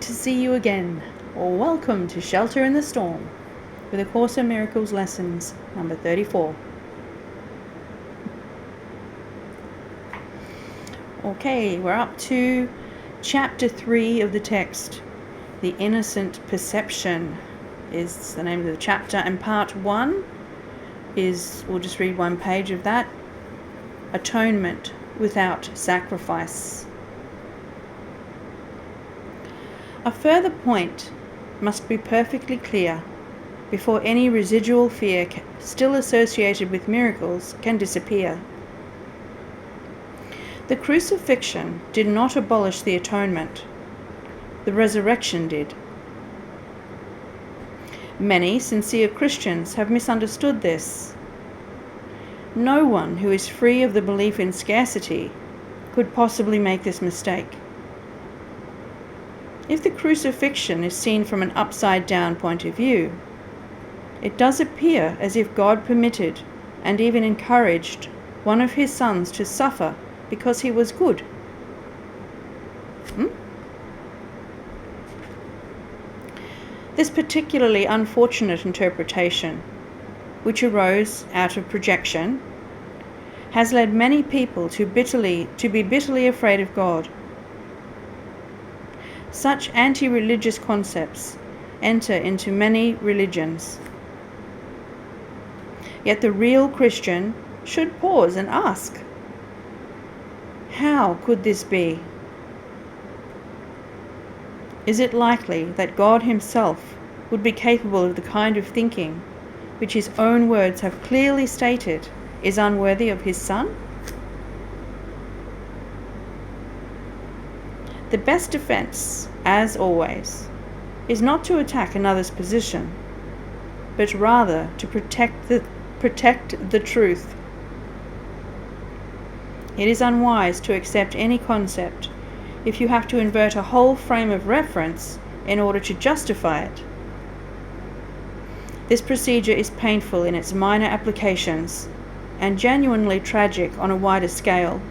Great to see you again, or welcome to Shelter in the Storm with A Course in Miracles Lessons number 34. Okay, we're up to chapter 3 of the text. The Innocent Perception is the name of the chapter, and part 1 is, we'll just read one page of that, Atonement without Sacrifice. A further point must be perfectly clear before any residual fear still associated with miracles can disappear. The crucifixion did not abolish the atonement. The resurrection did. Many sincere Christians have misunderstood this. No one who is free of the belief in scarcity could possibly make this mistake. If the crucifixion is seen from an upside-down point of view, it does appear as if God permitted and even encouraged one of his sons to suffer because he was good. This particularly unfortunate interpretation, which arose out of projection, has led many people to be bitterly afraid of God. Such anti-religious concepts enter into many religions. Yet the real Christian should pause and ask, how could this be? Is it likely that God himself would be capable of the kind of thinking which his own words have clearly stated is unworthy of his Son? The best defense, as always, is not to attack another's position, but rather to protect the truth. It is unwise to accept any concept if you have to invert a whole frame of reference in order to justify it. This procedure is painful in its minor applications and genuinely tragic on a wider scale.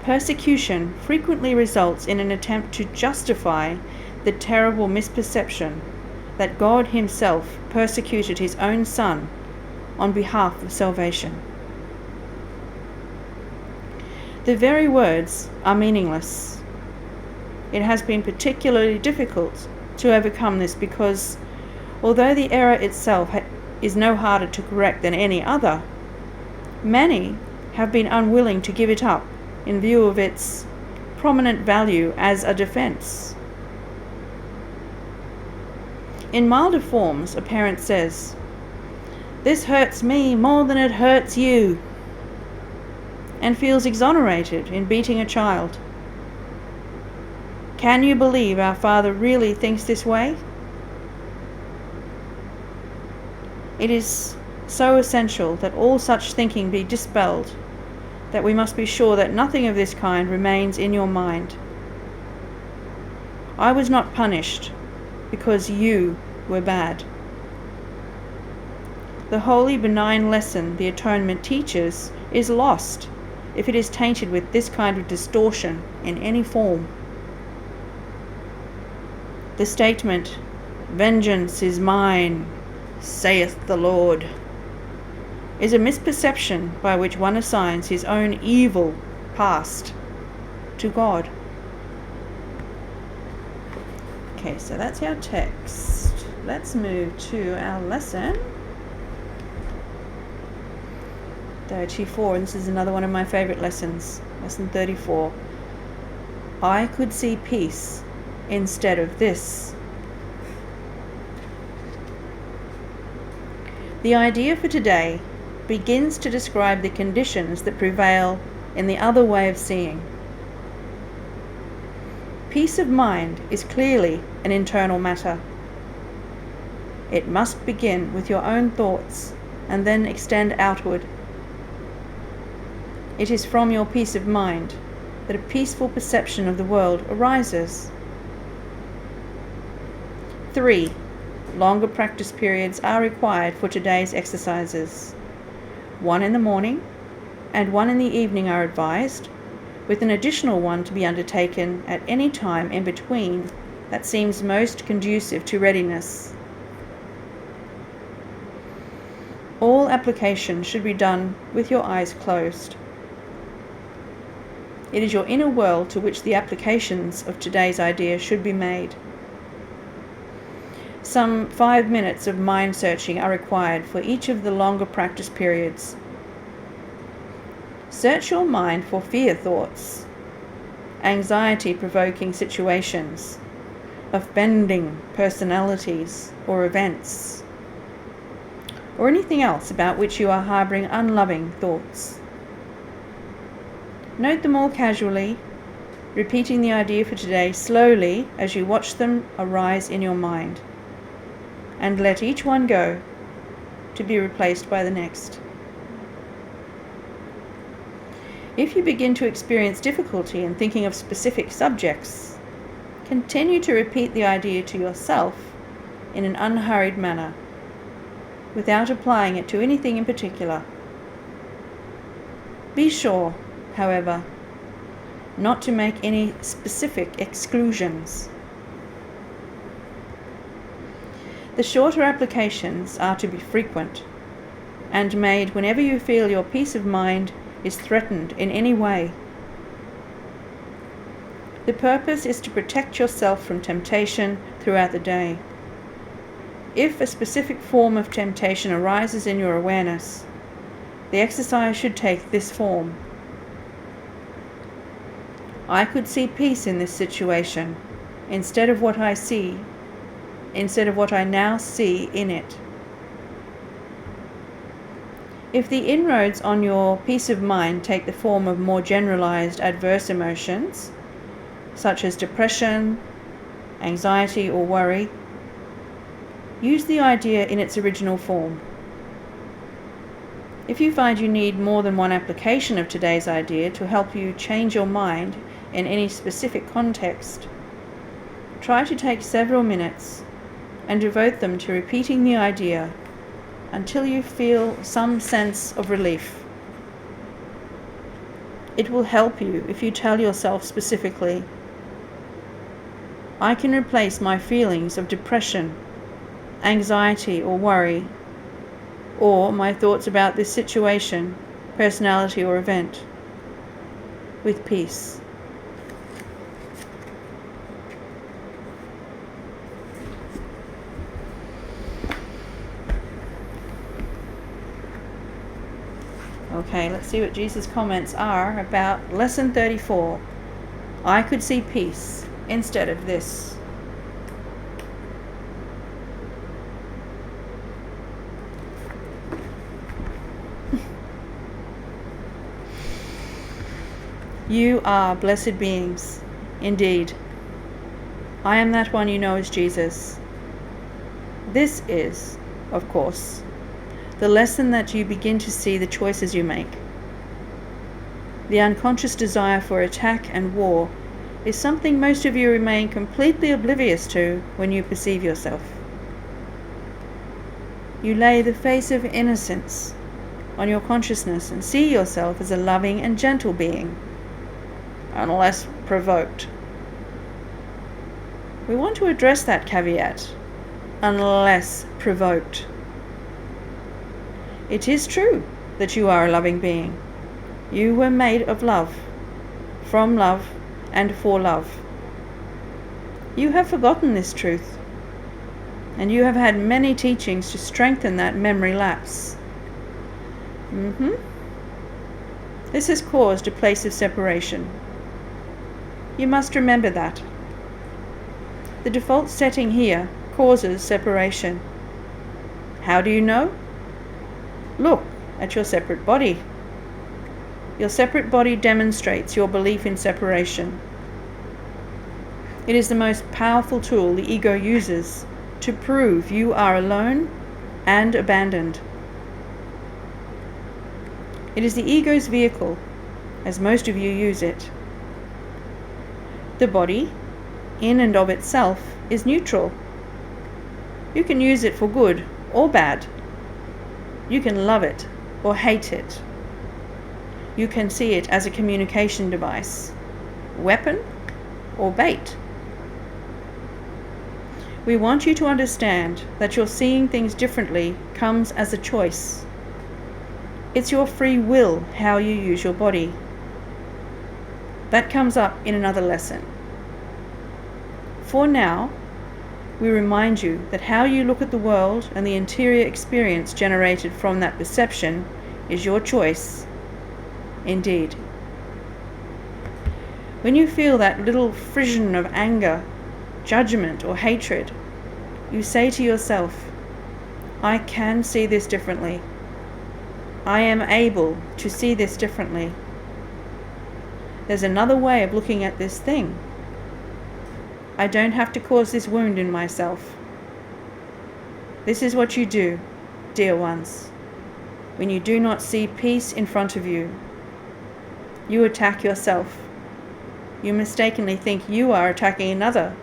Persecution frequently results in an attempt to justify the terrible misperception that God himself persecuted his own Son on behalf of salvation. The very words are meaningless. It has been particularly difficult to overcome this because, although the error itself is no harder to correct than any other, many have been unwilling to give it up in view of its prominent value as a defense. In milder forms, a parent says, "This hurts me more than it hurts you," and feels exonerated in beating a child. Can you believe our Father really thinks this way? It is so essential that all such thinking be dispelled that we must be sure that nothing of this kind remains in your mind. I was not punished because you were bad. The holy, benign lesson the atonement teaches is lost if it is tainted with this kind of distortion in any form. The statement, "Vengeance is mine, saith the Lord," is a misperception by which one assigns his own evil past to God. Okay, so that's our text. Let's move to our lesson 34, and this is another one of my favorite lessons, lesson 34. I could see peace instead of this. The idea for today begins to describe the conditions that prevail in the other way of seeing. Peace of mind is clearly an internal matter. It must begin with your own thoughts and then extend outward. It is from your peace of mind that a peaceful perception of the world arises. 3. Longer practice periods are required for today's exercises. 1 in the morning and 1 in the evening are advised, with an additional one to be undertaken at any time in between that seems most conducive to readiness. All application should be done with your eyes closed. It is your inner world to which the applications of today's idea should be made. Some 5 minutes of mind searching are required for each of the longer practice periods. Search your mind for fear thoughts, anxiety-provoking situations, offending personalities or events, or anything else about which you are harboring unloving thoughts. Note them all casually, repeating the idea for today slowly as you watch them arise in your mind, and let each one go to be replaced by the next. If you begin to experience difficulty in thinking of specific subjects, continue to repeat the idea to yourself in an unhurried manner, without applying it to anything in particular. Be sure, however, not to make any specific exclusions. The shorter applications are to be frequent and made whenever you feel your peace of mind is threatened in any way. The purpose is to protect yourself from temptation throughout the day. If a specific form of temptation arises in your awareness, the exercise should take this form. I could see peace in this situation instead of what I now see in it. If the inroads on your peace of mind take the form of more generalized adverse emotions, such as depression, anxiety, or worry, use the idea in its original form. If you find you need more than one application of today's idea to help you change your mind in any specific context, try to take several minutes and devote them to repeating the idea until you feel some sense of relief. It will help you if you tell yourself specifically, I can replace my feelings of depression, anxiety, or worry, or my thoughts about this situation, personality, or event, with peace. Okay, let's see what Jesus' comments are about Lesson 34. I could see peace instead of this. You are blessed beings, indeed. I am that one you know as Jesus. This is, of course, the lesson that you begin to see the choices you make. The unconscious desire for attack and war is something most of you remain completely oblivious to when you perceive yourself. You lay the face of innocence on your consciousness and see yourself as a loving and gentle being, unless provoked. We want to address that caveat, unless provoked. It is true that you are a loving being. You were made of love, from love, and for love. You have forgotten this truth, and you have had many teachings to strengthen that memory lapse. This has caused a place of separation. You must remember that. The default setting here causes separation. How do you know? Look at your separate body. Your separate body demonstrates your belief in separation. It is the most powerful tool the ego uses to prove you are alone and abandoned. It is the ego's vehicle, as most of you use it. The body, in and of itself, is neutral. You can use it for good or bad. You can love it or hate it. you can see it as a communication device, weapon, or bait. We want you to understand that your seeing things differently comes as a choice. It's your free will how you use your body. That comes up in another lesson. For now, we remind you that how you look at the world and the interior experience generated from that perception is your choice, indeed. When you feel that little frisson of anger, judgment, or hatred, you say to yourself, I can see this differently. I am able to see this differently. There's another way of looking at this thing. I don't have to cause this wound in myself. This is what you do, dear ones, when you do not see peace in front of you. You attack yourself. You mistakenly think you are attacking another.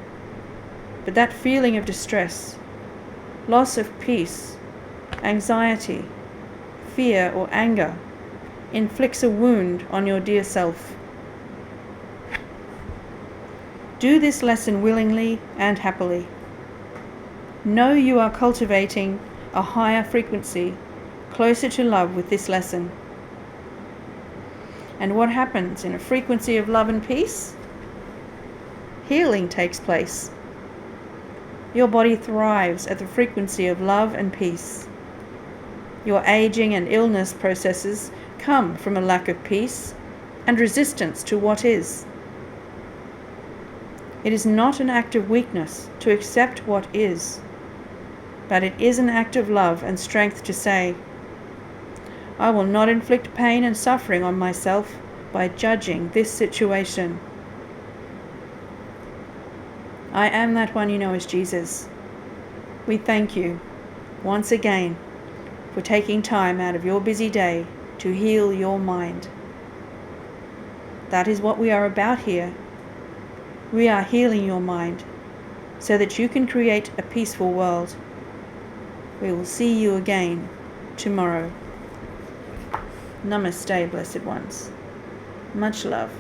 But that feeling of distress, loss of peace, anxiety, fear, or anger inflicts a wound on your dear self. Do this lesson willingly and happily. Know you are cultivating a higher frequency, closer to love with this lesson. And what happens in a frequency of love and peace? Healing takes place. Your body thrives at the frequency of love and peace. Your aging and illness processes come from a lack of peace and resistance to what is. It is not an act of weakness to accept what is, but it is an act of love and strength to say, I will not inflict pain and suffering on myself by judging this situation. I am that one you know as Jesus. We thank you once again for taking time out of your busy day to heal your mind. That is what we are about here. We are healing your mind so that you can create a peaceful world. We will see you again tomorrow. Namaste, blessed ones. Much love.